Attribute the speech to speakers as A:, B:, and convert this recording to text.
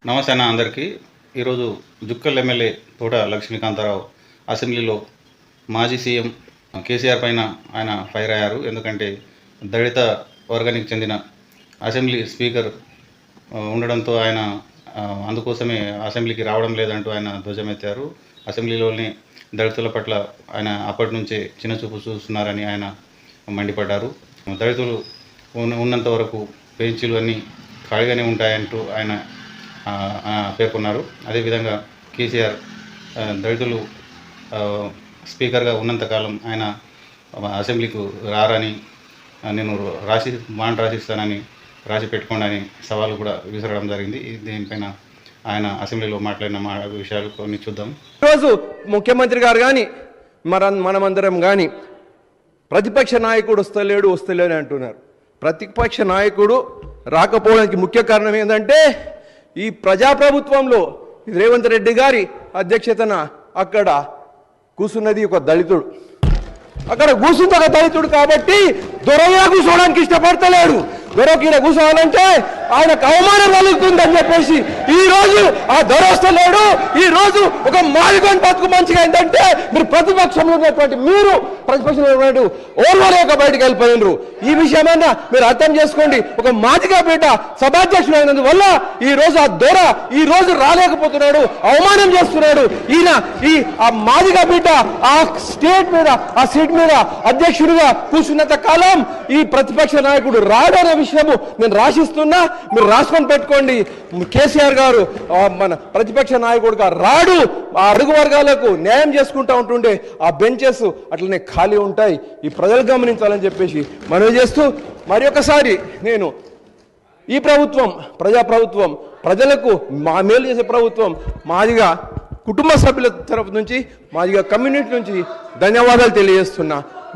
A: నమస్తే అన్న అందరికీ. ఈరోజు జుక్కల్ ఎమ్మెల్యే తోట లక్ష్మీకాంతారావు అసెంబ్లీలో మాజీ సీఎం కేసీఆర్ పైన ఆయన ఫైర్ అయ్యారు. ఎందుకంటే దళిత వర్గానికి చెందిన అసెంబ్లీ స్పీకర్ ఉండడంతో ఆయన అందుకోసమే అసెంబ్లీకి రావడం లేదంటూ ఆయన ధ్వజమెత్తారు. అసెంబ్లీలోని దళితుల పట్ల ఆయన అప్పటి నుంచే చిన్నచూపు చూస్తున్నారని ఆయన మండిపడ్డారు. దళితులు ఉన్నంత వరకు బెంచీలు అన్నీ ఖాళీగానే ఉంటాయంటూ ఆయన పేర్కొన్నారు. అదేవిధంగా కేసీఆర్ దళితులు స్పీకర్గా ఉన్నంతకాలం ఆయన అసెంబ్లీకి రారని, నేను బాండ్ రాసిస్తానని రాసి పెట్టుకోండి అని సవాలు కూడా విసరడం జరిగింది. దీనిపైన ఆయన అసెంబ్లీలో మాట్లాడిన విషయాలు కొన్ని చూద్దాం.
B: ఈరోజు ముఖ్యమంత్రి గారు కానీ మనమందరం కానీ ప్రతిపక్ష నాయకుడు వస్తలేడు అంటున్నారు. ప్రతిపక్ష నాయకుడు రాకపోవడానికి ముఖ్య కారణం ఏంటంటే ఈ ప్రజాప్రభుత్వంలో రేవంత్ రెడ్డి గారి అధ్యక్షతన అక్కడ కూర్చున్నది ఒక దళితుడు. అక్కడ కూర్చుంది ఒక దళితుడు కాబట్టి దొరగా కూర్చోవడానికి ఇష్టపడతలేడు. దొరకీడ కూర్చోవాలంటే ఆయనకు అవమానం కలుగుతుందని చెప్పేసి ఈ రోజు ఆ దొర వస్తలేడు. ఈ రోజు ఒక మాదిగోని బతుకు మంచిగా ఏంటంటే మీరు ప్రతిపక్షంలో ఉన్నటువంటి మీరు ప్రతిపక్షంలో ఉన్నటువంటి ఓర్వలేక బయటకు వెళ్ళిపోయినరు. ఈ విషయమైనా మీరు అర్థం చేసుకోండి. ఒక మాదిగా బిడ్డ సభాధ్యక్షుడు అయినందువల్ల ఈ రోజు ఆ దొర ఈ రోజు రాలేకపోతున్నాడు, అవమానం చేస్తున్నాడు. ఈయన ఆ మాదిగా బిడ్డ ఆ స్టేట్ మీద ఆ సీట్ మీద అధ్యక్షుడిగా కూర్చున్నంత కాలం ఈ ప్రతిపక్ష నాయకుడు రాడనే విషయము నేను రాసిస్తున్నా, మీరు రాసుకొని పెట్టుకోండి. కేసీఆర్ గారు మన ప్రతిపక్ష నాయకుడుగా రాడు. ఆ అడుగు వర్గాలకు న్యాయం చేసుకుంటూ ఉంటుండే ఆ బెంచెస్ అట్లనే ఖాళీ ఉంటాయి. ఈ ప్రజలు గమనించాలని చెప్పేసి మనవి చేస్తూ మరి ఒకసారి నేను ఈ ప్రభుత్వం ప్రజాప్రభుత్వం, ప్రజలకు మేలు చేసే ప్రభుత్వం, మాదిగా కుటుంబ సభ్యుల తరఫు నుంచి మాదిగా కమ్యూనిటీ నుంచి ధన్యవాదాలు తెలియజేస్తున్నా.